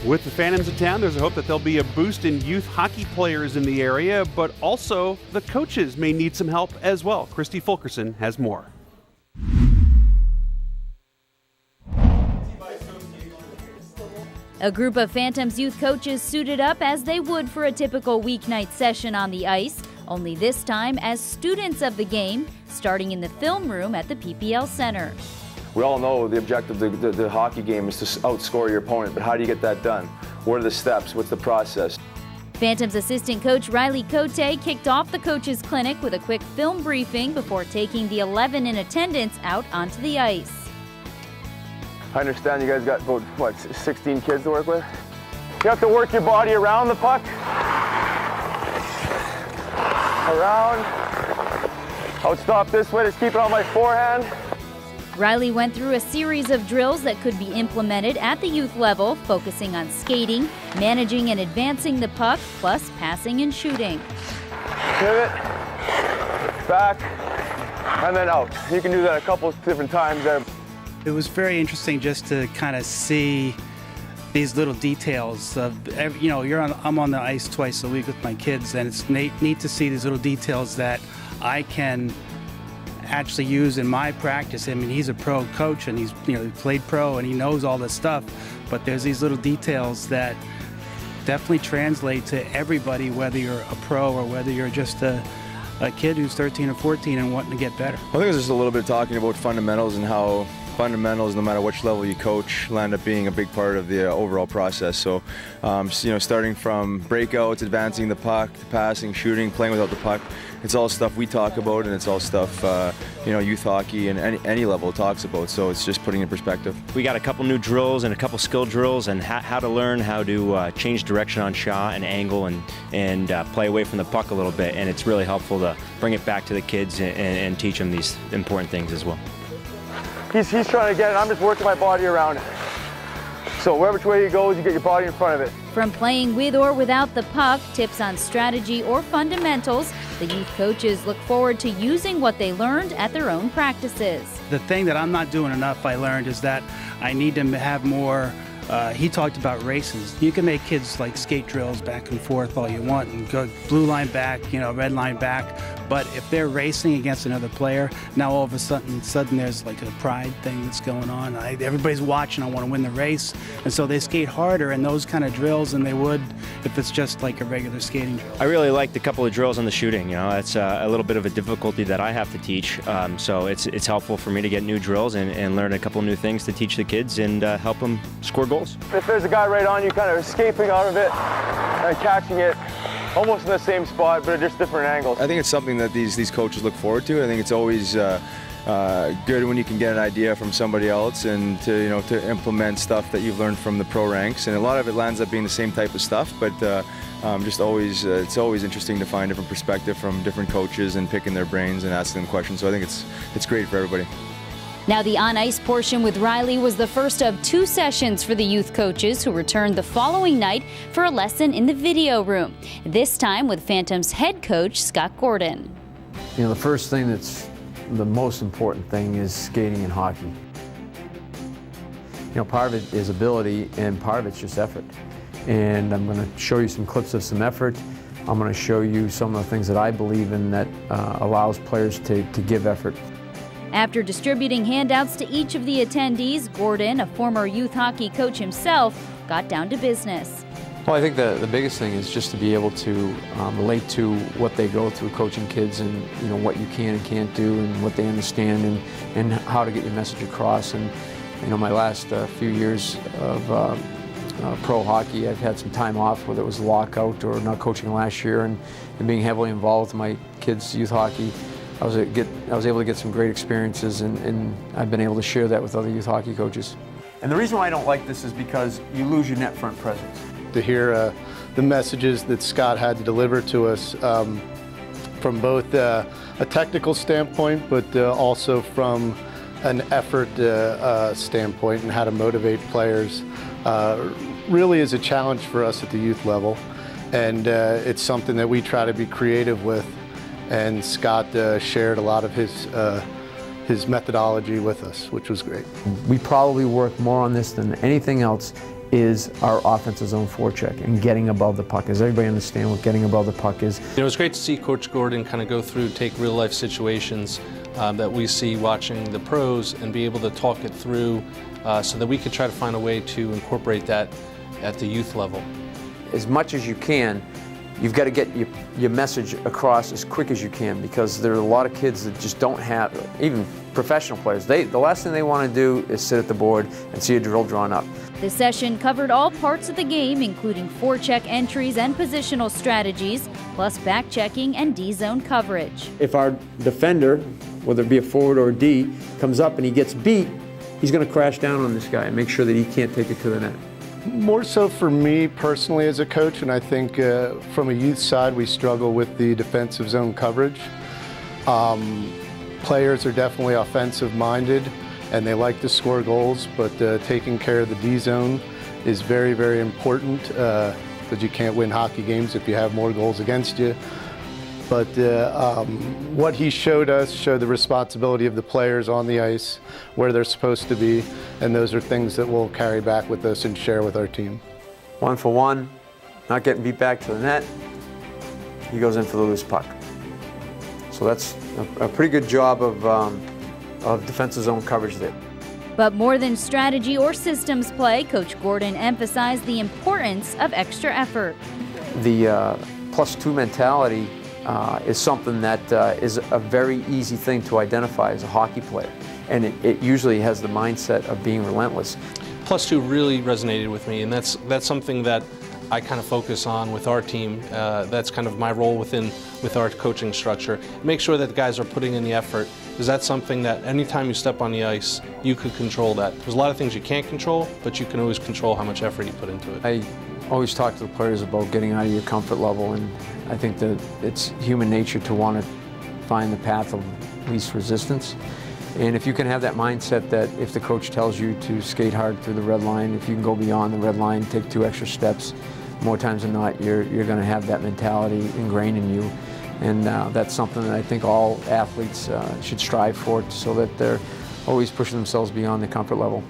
With the Phantoms in town, there's a hope that there'll be a boost in youth hockey players in the area, but also the coaches may need some help as well. Christy Fulkerson has more. A group of Phantoms youth coaches suited up as they would for a typical weeknight session on the ice, only this time as students of the game, starting in the film room at the PPL Center. We all know the objective of the hockey game is to outscore your opponent, but how do you get that done? What are the steps? What's the process? Phantoms assistant coach Riley Cote kicked off the coaches clinic with a quick film briefing before taking the 11 in attendance out onto the ice. I understand you guys got about, what, 16 kids to work with? You have to work your body around the puck. Around. I would stop this way, just keep it on my forehand. Riley went through a series of drills that could be implemented at the youth level, focusing on skating, managing and advancing the puck, plus passing and shooting. Pivot, back, and then out. You can do that a couple of different times there. It was very interesting just to kind of see these little details of, I'm on the ice twice a week with my kids, and it's neat to see these little details that I can actually use in my practice. I mean, he's a pro coach and he's he played pro and he knows all this stuff, but there's these little details that definitely translate to everybody, whether you're a pro or whether you're just a kid who's 13 or 14 and wanting to get better. I think it's just a little bit talking about fundamentals and how fundamentals, no matter which level you coach, land up being a big part of the overall process. So, starting from breakouts, advancing the puck, passing, shooting, playing without the puck, it's all stuff we talk about, and it's all stuff youth hockey and any level talks about. So it's just putting it in perspective. We got a couple new drills and a couple skill drills, and how to learn how to change direction on shot and angle and play away from the puck a little bit. And it's really helpful to bring it back to the kids and teach them these important things as well. He's trying to get it, I'm just working my body around it. So which way he goes, you get your body in front of it. From playing with or without the puck, tips on strategy or fundamentals, the youth coaches look forward to using what they learned at their own practices. The thing that I'm not doing enough, I learned, is that I need to have more. He talked about races. You can make kids skate drills back and forth all you want and go blue line back, red line back. But if they're racing against another player, now all of a sudden there's a pride thing that's going on. Everybody's watching, I want to win the race. And so they skate harder in those kind of drills than they would if it's just a regular skating drill. I really liked a couple of drills on the shooting. It's a little bit of a difficulty that I have to teach. So it's helpful for me to get new drills and learn a couple new things to teach the kids and help them score goals. If there's a guy right on you, kind of escaping out of it and catching it, almost in the same spot, but at just different angles. I think it's something that these coaches look forward to. I think it's always good when you can get an idea from somebody else and to implement stuff that you've learned from the pro ranks. And a lot of it lands up being the same type of stuff, but it's always interesting to find different perspective from different coaches and picking their brains and asking them questions. So I think it's great for everybody. Now, the on-ice portion with Riley was the first of 2 sessions for the youth coaches, who returned the following night for a lesson in the video room, this time with Phantoms head coach Scott Gordon. The first thing that's the most important thing is skating in hockey. Part of it is ability and part of it's just effort. And I'm going to show you some clips of some effort. I'm going to show you some of the things that I believe in that allows players to give effort. After distributing handouts to each of the attendees, Gordon, a former youth hockey coach himself, got down to business. Well, I think the biggest thing is just to be able to relate to what they go through coaching kids and what you can and can't do and what they understand and how to get your message across. And my last few years of pro hockey, I've had some time off, whether it was lockout or not coaching last year, and being heavily involved with my kids' youth hockey. I was able to get some great experiences, and I've been able to share that with other youth hockey coaches. And the reason why I don't like this is because you lose your net front presence. To hear the messages that Scott had to deliver to us from both a technical standpoint, but also from an effort standpoint and how to motivate players, really is a challenge for us at the youth level. And it's something that we try to be creative with. And Scott shared a lot of his his methodology with us, which was great. We probably work more on this than anything else is our offensive zone forecheck and getting above the puck. Does everybody understand what getting above the puck is? It was great to see Coach Gordon kind of go through, take real life situations that we see watching the pros and be able to talk it through so that we could try to find a way to incorporate that at the youth level. As much as you can, you've got to get your message across as quick as you can, because there are a lot of kids that just don't have, even professional players, the last thing they want to do is sit at the board and see a drill drawn up. The session covered all parts of the game, including forecheck entries and positional strategies, plus back-checking and D-zone coverage. If our defender, whether it be a forward or a D, comes up and he gets beat, he's going to crash down on this guy and make sure that he can't take it to the net. More so for me personally as a coach, and I think from a youth side we struggle with the defensive zone coverage. Players are definitely offensive minded and they like to score goals, but taking care of the D zone is very, very important because you can't win hockey games if you have more goals against you. But what he showed us showed the responsibility of the players on the ice, where they're supposed to be, and those are things that we'll carry back with us and share with our team. 1-for-1, not getting beat back to the net, he goes in for the loose puck. So that's a pretty good job of defensive zone coverage there. But more than strategy or systems play, Coach Gordon emphasized the importance of extra effort. The +2 mentality is something that is a very easy thing to identify as a hockey player, and it usually has the mindset of being relentless. +2 really resonated with me, and that's something that I kind of focus on with our team. That's kind of my role with our coaching structure. Make sure that the guys are putting in the effort, because that's something that anytime you step on the ice, you could control that. There's a lot of things you can't control, but you can always control how much effort you put into it. I always talk to the players about getting out of your comfort level, and I think that it's human nature to want to find the path of least resistance. And if you can have that mindset that if the coach tells you to skate hard through the red line, if you can go beyond the red line, take 2 extra steps, more times than not, you're going to have that mentality ingrained in you. And that's something that I think all athletes should strive for, so that they're always pushing themselves beyond the comfort level.